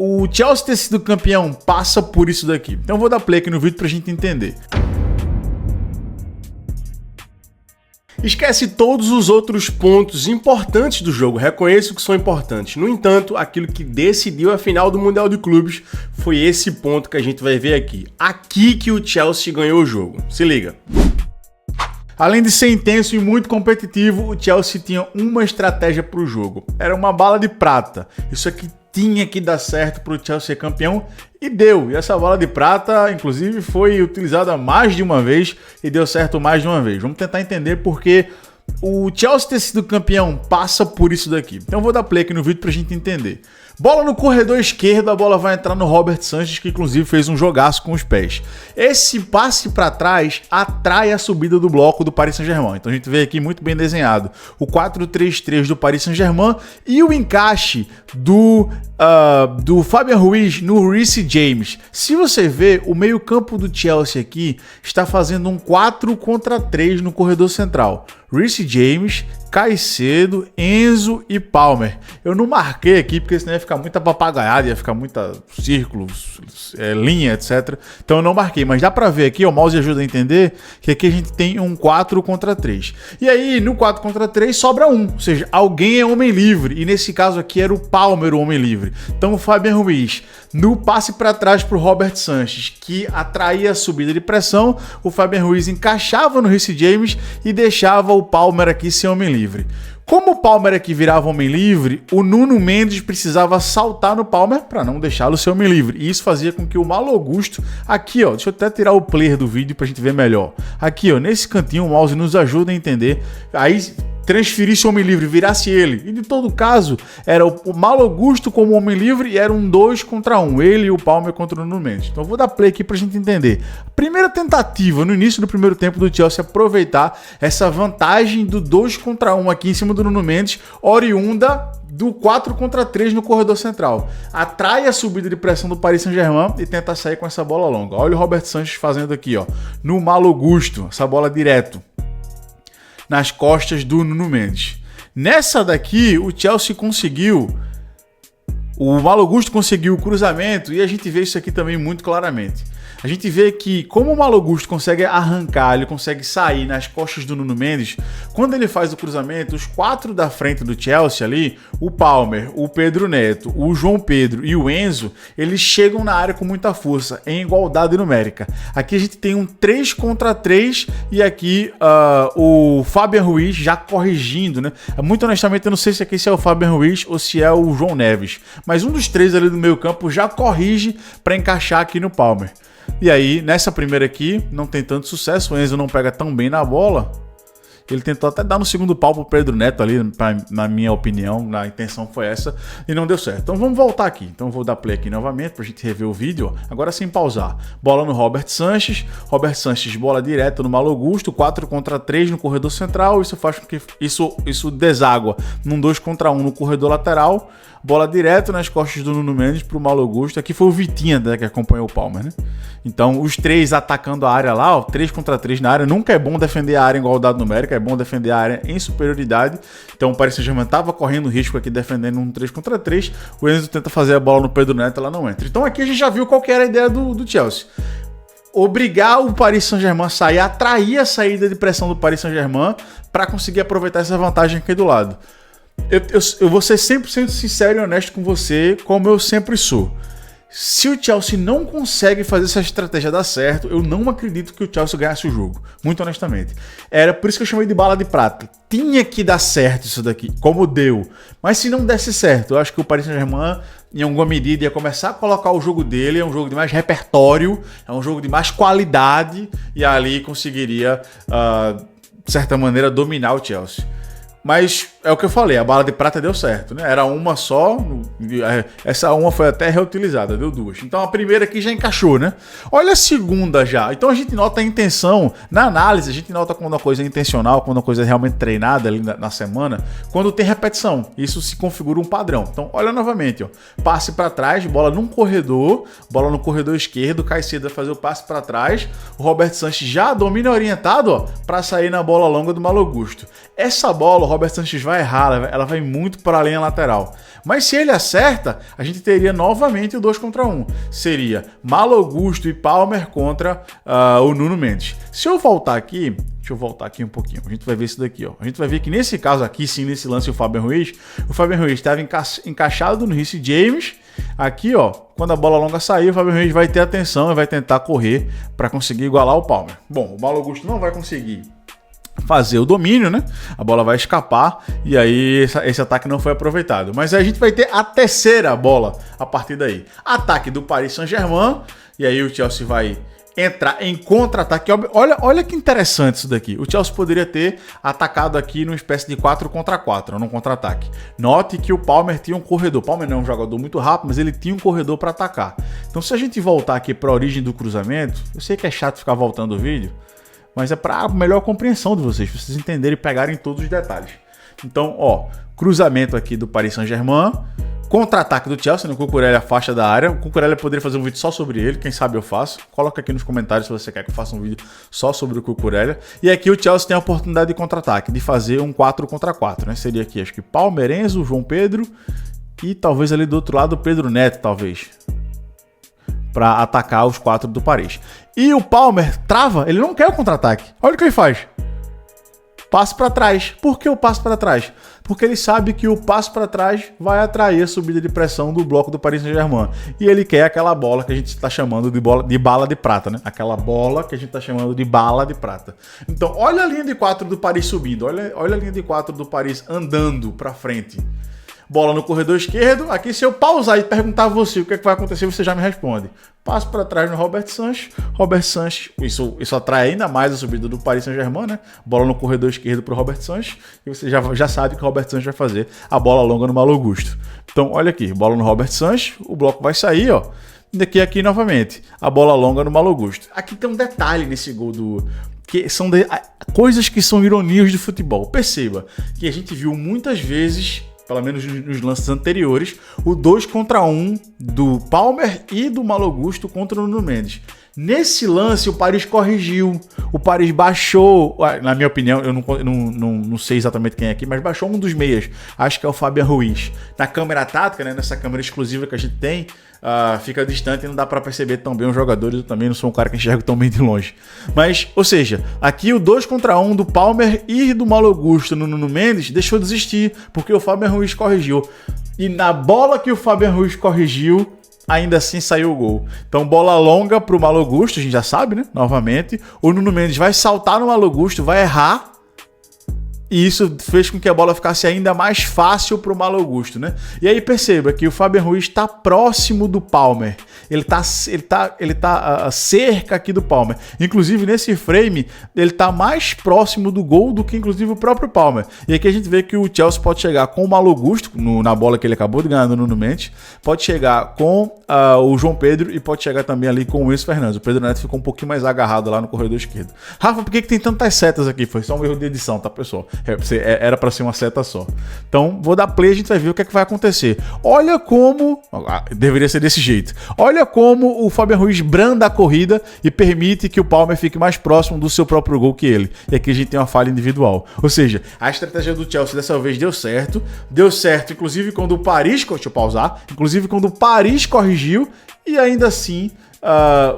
O Chelsea ter sido campeão passa por isso daqui. Então eu vou dar play aqui no vídeo pra gente entender. Esquece todos os outros pontos importantes do jogo, reconheço que são importantes. No entanto, aquilo que decidiu a final do Mundial de Clubes foi esse ponto que a gente vai ver aqui. Aqui que o Chelsea ganhou o jogo. Se liga. Além de ser intenso e muito competitivo, o Chelsea tinha uma estratégia para o jogo. Era uma bala de prata. Isso aqui tinha que dar certo para o Chelsea ser campeão e deu. E essa bala de prata, inclusive, foi utilizada mais de uma vez e deu certo mais de uma vez. Vamos tentar entender porque o Chelsea ter sido campeão passa por isso daqui. Então eu vou dar play aqui no vídeo para a gente entender. Bola no corredor esquerdo, a bola vai entrar no Robert Sanchez, que inclusive fez um jogaço com os pés. Esse passe para trás atrai a subida do bloco do Paris Saint-Germain. Então a gente vê aqui muito bem desenhado o 4-3-3 do Paris Saint-Germain e o encaixe do Fabian Ruiz no Reece James. Se você ver, o meio-campo do Chelsea aqui está fazendo um 4 contra 3 no corredor central. Reece James, Caicedo, Enzo e Palmer. Eu não marquei aqui porque senão ia ficar muita papagaiada, ia ficar muita círculo, linha, etc. Então eu não marquei, mas dá pra ver aqui, o mouse ajuda a entender que aqui a gente tem um 4 contra 3. E aí no 4 contra 3 sobra um, ou seja, alguém é homem livre. E nesse caso aqui era o Palmer o homem livre. Então o Fabian Ruiz, no passe para trás para o Robert Sanchez, que atraía a subida de pressão, o Fabian Ruiz encaixava no Reece James e deixava o Palmer aqui ser homem livre. Como o Palmer aqui virava homem livre, o Nuno Mendes precisava saltar no Palmer para não deixá-lo ser homem livre. E isso fazia com que o Malo Gusto, aqui ó, deixa eu até tirar o player do vídeo para a gente ver melhor. Aqui ó, nesse cantinho o mouse nos ajuda a entender. Aí transferisse o homem livre, virasse ele. E de todo caso, era o Malo Gusto como homem livre e era um 2 contra 1. Ele e o Palmer contra o Nuno Mendes. Então eu vou dar play aqui pra gente entender. Primeira tentativa no início do primeiro tempo do Chelsea aproveitar essa vantagem do 2 contra 1 aqui em cima do Nuno Mendes, oriunda do 4 contra 3 no corredor central. Atrai a subida de pressão do Paris Saint-Germain e tenta sair com essa bola longa. Olha o Robert Sanchez fazendo aqui, ó, no Malo Gusto, essa bola direto nas costas do Nuno Mendes. Nessa daqui, o Chelsea conseguiu, o Malo Gusto conseguiu o cruzamento e a gente vê isso aqui também muito claramente. A gente vê que como o Malo Gusto consegue arrancar, ele consegue sair nas costas do Nuno Mendes, quando ele faz o cruzamento, os 4 da frente do Chelsea ali, o Palmer, o Pedro Neto, o João Pedro e o Enzo, eles chegam na área com muita força, em igualdade numérica. Aqui a gente tem um 3 contra 3 e aqui o Fabian Ruiz já corrigindo, né? Muito honestamente eu não sei se aqui é o Fabian Ruiz ou se é o João Neves, mas um dos 3 ali do meio campo já corrige para encaixar aqui no Palmer. E aí, nessa primeira aqui, não tem tanto sucesso, o Enzo não pega tão bem na bola. Ele tentou até dar no segundo pau pro Pedro Neto ali, na minha opinião, a intenção foi essa, e não deu certo. Então vamos voltar aqui. Então vou dar play aqui novamente pra gente rever o vídeo, ó. Agora sem pausar. Bola no Robert Sanchez, bola direta no Malo Gusto, 4 contra 3 no corredor central, isso faz com que isso deságua num 2 contra 1 no corredor lateral, bola direto nas costas do Nuno Mendes pro Malo Gusto. Aqui foi o Vitinha, né, que acompanhou o Palmer, né? Então os 3 atacando a área lá, ó, 3 contra 3 na área. Nunca é bom defender a área em igualdade numérica, é bom defender a área em superioridade. Então o Paris Saint-Germain estava correndo risco aqui defendendo um 3 contra 3. O Enzo tenta fazer a bola no Pedro Neto, ela não entra. Então aqui a gente já viu qual que era a ideia do Chelsea. Obrigar o Paris Saint-Germain a sair, atrair a saída de pressão do Paris Saint-Germain para conseguir aproveitar essa vantagem aqui do lado. Eu vou ser 100% sincero e honesto com você, como eu sempre sou. Se o Chelsea não consegue fazer essa estratégia dar certo, eu não acredito que o Chelsea ganhasse o jogo, muito honestamente. Era por isso que eu chamei de bala de prata. Tinha que dar certo isso daqui, como deu. Mas se não desse certo, eu acho que o Paris Saint-Germain, em alguma medida, ia começar a colocar o jogo dele, é um jogo de mais repertório, é um jogo de mais qualidade, e ali conseguiria, de certa maneira, dominar o Chelsea. Mas é o que eu falei, a bala de prata deu certo, né? Era uma só, essa uma foi até reutilizada, deu 2. Então a primeira aqui já encaixou, né? Olha a segunda já. Então a gente nota a intenção, na análise a gente nota quando a coisa é intencional, quando a coisa é realmente treinada ali na semana, quando tem repetição. Isso se configura um padrão. Então olha novamente, ó. Passe para trás, bola no corredor esquerdo, Caicedo vai fazer o passe para trás, o Robert Sanchez já domina orientado, ó, para sair na bola longa do Malo Gusto. Essa bola, o Robert Sanchez vai errar, ela vai muito para a linha lateral. Mas se ele acerta, a gente teria novamente o 2 contra 1. Seria Malo Augusto e Palmer contra o Nuno Mendes. Se eu voltar aqui, deixa eu voltar aqui um pouquinho, a gente vai ver isso daqui, ó. A gente vai ver que nesse caso aqui, sim, nesse lance o Fabian Ruiz estava encaixado no Reece James. Aqui, ó, quando a bola longa sair, o Fabian Ruiz vai ter atenção e vai tentar correr para conseguir igualar o Palmer. Bom, o Malo Augusto não vai conseguir fazer o domínio, né? A bola vai escapar e aí esse ataque não foi aproveitado. Mas aí a gente vai ter a terceira bola a partir daí. Ataque do Paris Saint-Germain, e aí o Chelsea vai entrar em contra-ataque. Olha que interessante isso daqui. O Chelsea poderia ter atacado aqui numa espécie de 4 contra 4, num contra-ataque. Note que o Palmer tinha um corredor. O Palmer não é um jogador muito rápido, mas ele tinha um corredor para atacar. Então se a gente voltar aqui para a origem do cruzamento, eu sei que é chato ficar voltando o vídeo, mas é para melhor compreensão de vocês, para vocês entenderem e pegarem todos os detalhes. Então, ó, cruzamento aqui do Paris Saint-Germain, contra-ataque do Chelsea, no Cucurella faixa da área. O Cucurella poderia fazer um vídeo só sobre ele, quem sabe eu faço. Coloca aqui nos comentários se você quer que eu faça um vídeo só sobre o Cucurella. E aqui o Chelsea tem a oportunidade de contra-ataque, de fazer um 4 contra 4, né? Seria aqui, acho que Palmer, Enzo, João Pedro e talvez ali do outro lado o Pedro Neto, talvez, para atacar os 4 do Paris. E o Palmer trava, ele não quer o contra-ataque. Olha o que ele faz. Passe para trás. Por que o passe para trás? Porque ele sabe que o passe para trás vai atrair a subida de pressão do bloco do Paris Saint-Germain. E ele quer aquela bola que a gente está chamando de bala de prata, né? Aquela bola que a gente está chamando de bala de prata. Então, olha a linha de 4 do Paris subindo. Olha a linha de 4 do Paris andando para frente. Bola no corredor esquerdo. Aqui, se eu pausar e perguntar a você o que, é que vai acontecer, você já me responde. Passo para trás no Robert Sanches. Robert Sanches, isso atrai ainda mais a subida do Paris Saint-Germain, né? Bola no corredor esquerdo para o Robert Sanches. E você já sabe que o Robert Sanches vai fazer a bola longa no Malo Augusto. Então, olha aqui. Bola no Robert Sanches. O bloco vai sair, ó. E aqui novamente. A bola longa no Malo Augusto. Aqui tem um detalhe nesse gol que são coisas que são ironias de futebol. Perceba que a gente viu muitas vezes, pelo menos nos lances anteriores, o 2 contra 1 do Palmer e do Malo Augusto contra o Nuno Mendes. Nesse lance, o Paris corrigiu, o Paris baixou, na minha opinião, eu não sei exatamente quem é aqui, mas baixou um dos meias, acho que é o Fabian Ruiz. Na câmera tática, né, nessa câmera exclusiva que a gente tem, fica distante e não dá para perceber tão bem os jogadores. Eu também não sou um cara que enxerga tão bem de longe. Mas, ou seja, aqui o 2 contra 1 do Palmer e do Malo Augusto no Nuno Mendes deixou de existir, porque o Fabian Ruiz corrigiu. E na bola que o Fabian Ruiz corrigiu, ainda assim saiu o gol. Então, bola longa para o Malo Augusto, a gente já sabe, né? Novamente. O Nuno Mendes vai saltar no Malo Augusto, vai errar. E isso fez com que a bola ficasse ainda mais fácil para o Malo Augusto, né? E aí perceba que o Fabian Ruiz está próximo do Palmer. Ele tá cerca aqui do Palmer. Inclusive, nesse frame, ele está mais próximo do gol do que, inclusive, o próprio Palmer. E aqui a gente vê que o Chelsea pode chegar com o Malo Augusto, na bola que ele acabou de ganhar no Nuno Mendes, pode chegar com o João Pedro e pode chegar também ali com o Enzo Fernandes. O Pedro Neto ficou um pouquinho mais agarrado lá no corredor esquerdo. Rafa, por que tem tantas setas aqui? Foi só um erro de edição, tá, pessoal? Era para ser uma seta só. Então, vou dar play e a gente vai ver o que é que vai acontecer. Olha como... deveria ser desse jeito. Olha como o Fabian Ruiz branda a corrida e permite que o Palmer fique mais próximo do seu próprio gol que ele. E aqui a gente tem uma falha individual. Ou seja, a estratégia do Chelsea dessa vez deu certo. Deu certo, inclusive, quando o Paris... Deixa eu pausar. Inclusive, quando o Paris corrigiu. E ainda assim...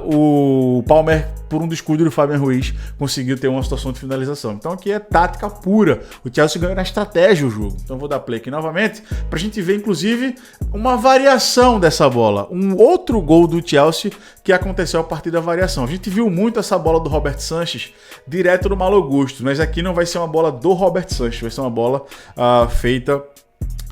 o Palmer, por um descuido do Fabian Ruiz, conseguiu ter uma situação de finalização. Então aqui é tática pura. O Chelsea ganhou na estratégia o jogo. Então vou dar play aqui novamente para a gente ver, inclusive, uma variação dessa bola. Um outro gol do Chelsea que aconteceu a partir da variação. A gente viu muito essa bola do Robert Sanches direto no Malo Augusto, mas aqui não vai ser uma bola do Robert Sanches, vai ser uma bola feita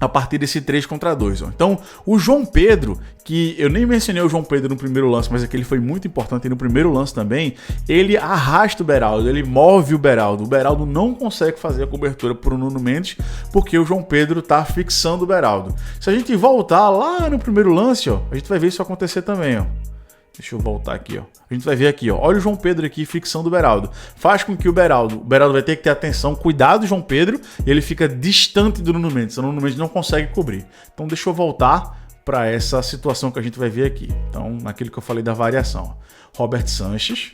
a partir desse 3 contra 2. Ó. Então, o João Pedro, que eu nem mencionei o João Pedro no primeiro lance, mas aqui ele foi muito importante e no primeiro lance também, ele arrasta o Beraldo, ele move o Beraldo. O Beraldo não consegue fazer a cobertura por Nuno Mendes, porque o João Pedro está fixando o Beraldo. Se a gente voltar lá no primeiro lance, ó, a gente vai ver isso acontecer também, ó. Deixa eu voltar aqui, ó. A gente vai ver aqui, ó. Olha o João Pedro aqui fixando o Beraldo. Faz com que o Beraldo vai ter que ter atenção, cuidado do João Pedro, e ele fica distante do Nuno Mendes. O Nuno Mendes não consegue cobrir. Então deixa eu voltar para essa situação que a gente vai ver aqui. Então, naquilo que eu falei da variação. Ó. Robert Sanches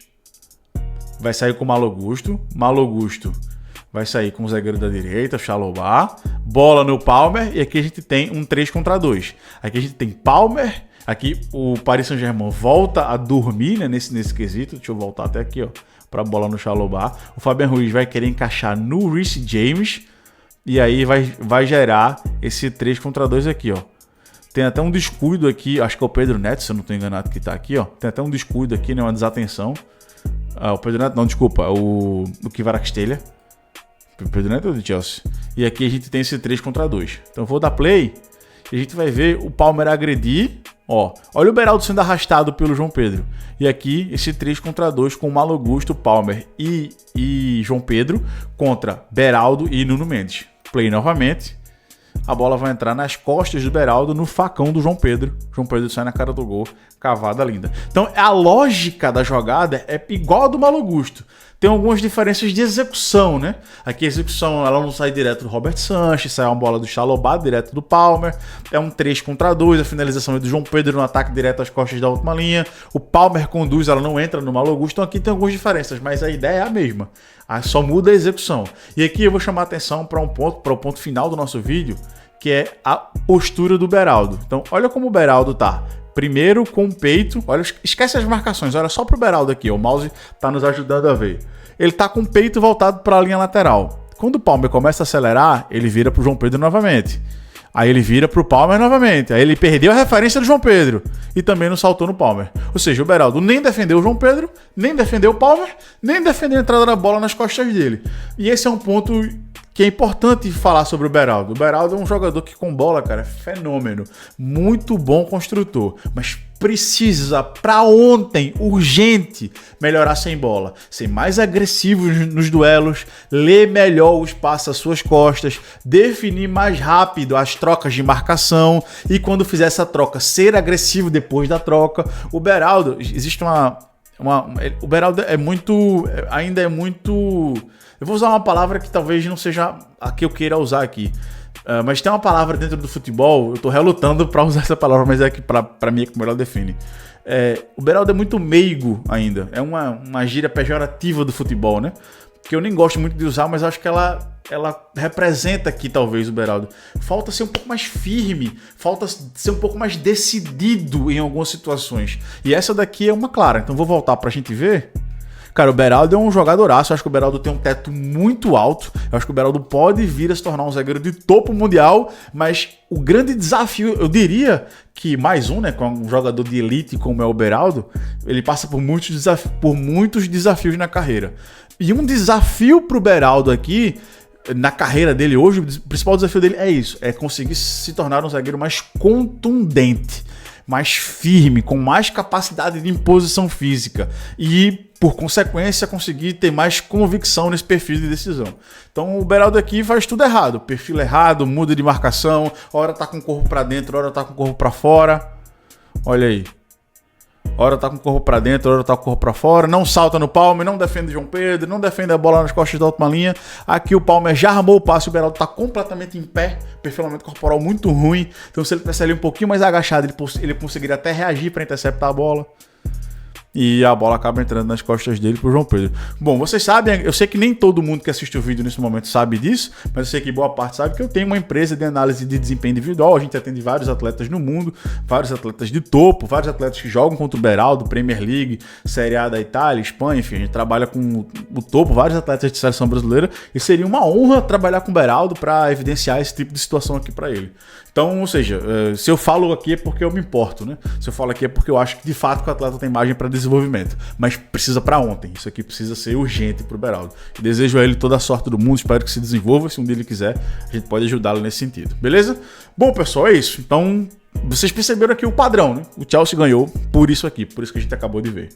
vai sair com o Malo Augusto. Malo Augusto vai sair com o zagueiro da direita, Chalobah, bola no Palmer, e aqui a gente tem um 3 contra 2. Aqui a gente tem Palmer, aqui o Paris Saint-Germain volta a dormir, né, nesse quesito. Deixa eu voltar até aqui, ó, pra bola no Chalobah. O Fabian Ruiz vai querer encaixar no Reece James, e aí vai gerar esse 3 contra 2 aqui, ó. Tem até um descuido aqui, acho que é o Pedro Neto, se eu não estou enganado, que tá aqui, ó. Tem até um descuido aqui, né, uma desatenção. O Pedro Neto, não, desculpa, o Kvaratskhelia. O Pedro Neto é do Chelsea. E aqui a gente tem esse 3 contra 2. Então eu vou dar play e a gente vai ver o Palmer agredir. Ó, olha o Beraldo sendo arrastado pelo João Pedro. E aqui esse 3 contra 2 com o Malo Gusto, Palmer e João Pedro contra Beraldo e Nuno Mendes. Play novamente. A bola vai entrar nas costas do Beraldo, no facão do João Pedro. João Pedro sai na cara do gol, cavada linda. Então a lógica da jogada é igual a do Malo Gusto. Tem algumas diferenças de execução, né? Aqui a execução ela não sai direto do Robert Sanches, sai uma bola do Chalobah direto do Palmer. É um 3 contra 2, a finalização é do João Pedro no ataque direto às costas da última linha. O Palmer conduz, ela não entra no Malo Gusto. Então aqui tem algumas diferenças, mas a ideia é a mesma. Só muda a execução. E aqui eu vou chamar a atenção para o ponto final do nosso vídeo, que é a postura do Beraldo. Então, olha como o Beraldo tá. Primeiro com o peito, olha, esquece as marcações, olha só pro Beraldo aqui, ó, o mouse tá nos ajudando a ver. Ele tá com o peito voltado para a linha lateral. Quando o Palmer começa a acelerar, ele vira pro João Pedro novamente. Aí ele vira pro Palmer novamente. Aí ele perdeu a referência do João Pedro e também não saltou no Palmer. Ou seja, o Beraldo nem defendeu o João Pedro, nem defendeu o Palmer, nem defendeu a entrada da bola nas costas dele. E esse é um ponto que é importante falar sobre o Beraldo. O Beraldo é um jogador que com bola, cara, é fenômeno. Muito bom construtor, mas precisa, pra ontem, urgente, melhorar sem bola. Ser mais agressivo nos duelos, ler melhor o espaço às suas costas, definir mais rápido as trocas de marcação e quando fizer essa troca, ser agressivo depois da troca. O Beraldo, existe o Beraldo ainda é muito... Eu vou usar uma palavra que talvez não seja a que eu queira usar aqui. Mas tem uma palavra dentro do futebol, eu tô relutando para usar essa palavra, mas é que para mim é como ela define. O Beraldo é muito meigo ainda. É uma gíria pejorativa do futebol, né? Que eu nem gosto muito de usar, mas acho que ela representa aqui talvez o Beraldo. Falta ser um pouco mais firme, falta ser um pouco mais decidido em algumas situações. E essa daqui é uma clara. Então vou voltar pra gente ver. Cara, o Beraldo é um jogadoraço, eu acho que o Beraldo tem um teto muito alto, eu acho que o Beraldo pode vir a se tornar um zagueiro de topo mundial, mas o grande desafio, eu diria que mais um, né, com um jogador de elite como é o Beraldo, ele passa por muitos desafios na carreira. E um desafio pro Beraldo aqui, na carreira dele hoje, o principal desafio dele é isso, é conseguir se tornar um zagueiro mais contundente, mais firme, com mais capacidade de imposição física e, por consequência, conseguir ter mais convicção nesse perfil de decisão. Então o Beraldo aqui faz tudo errado, perfil errado, muda de marcação, hora tá com o corpo para dentro, hora tá com o corpo para fora. Olha aí. Hora tá com o corpo para dentro, hora tá com o corpo para fora, não salta no Palmer, não defende o João Pedro, não defende a bola nas costas da última linha. Aqui o Palmer já armou o passe, o Beraldo tá completamente em pé, perfilamento corporal muito ruim. Então se ele tivesse ali um pouquinho mais agachado, ele conseguiria até reagir para interceptar a bola. E a bola acaba entrando nas costas dele pro João Pedro. Bom, vocês sabem, eu sei que nem todo mundo que assiste o vídeo nesse momento sabe disso, mas eu sei que boa parte sabe que eu tenho uma empresa de análise de desempenho individual. A gente atende vários atletas no mundo, vários atletas de topo, vários atletas que jogam contra o Beraldo, Premier League, Série A da Itália, Espanha, enfim, a gente trabalha com o topo, vários atletas de seleção brasileira, e seria uma honra trabalhar com o Beraldo para evidenciar esse tipo de situação aqui para ele. Então, ou seja, se eu falo aqui é porque eu me importo, né? Se eu falo aqui é porque eu acho que de fato que o atleta tem margem para desenvolvimento, mas precisa para ontem. Isso aqui precisa ser urgente para o Beraldo. E desejo a ele toda a sorte do mundo, espero que se desenvolva. Se um dia ele quiser, a gente pode ajudá-lo nesse sentido, beleza? Bom, pessoal, é isso. Então, vocês perceberam aqui o padrão, né? O Chelsea ganhou por isso aqui, por isso que a gente acabou de ver.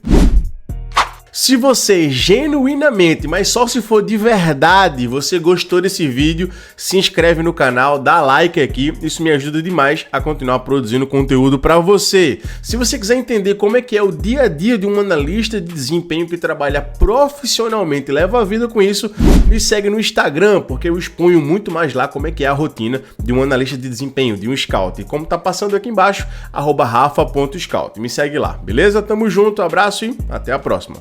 Se você genuinamente, mas só se for de verdade, você gostou desse vídeo, se inscreve no canal, dá like aqui, isso me ajuda demais a continuar produzindo conteúdo para você. Se você quiser entender como é que é o dia a dia de um analista de desempenho que trabalha profissionalmente e leva a vida com isso, me segue no Instagram, porque eu exponho muito mais lá como é que é a rotina de um analista de desempenho, de um scout. E como tá passando aqui embaixo, @rafa.scout. Me segue lá, beleza? Tamo junto, abraço e até a próxima.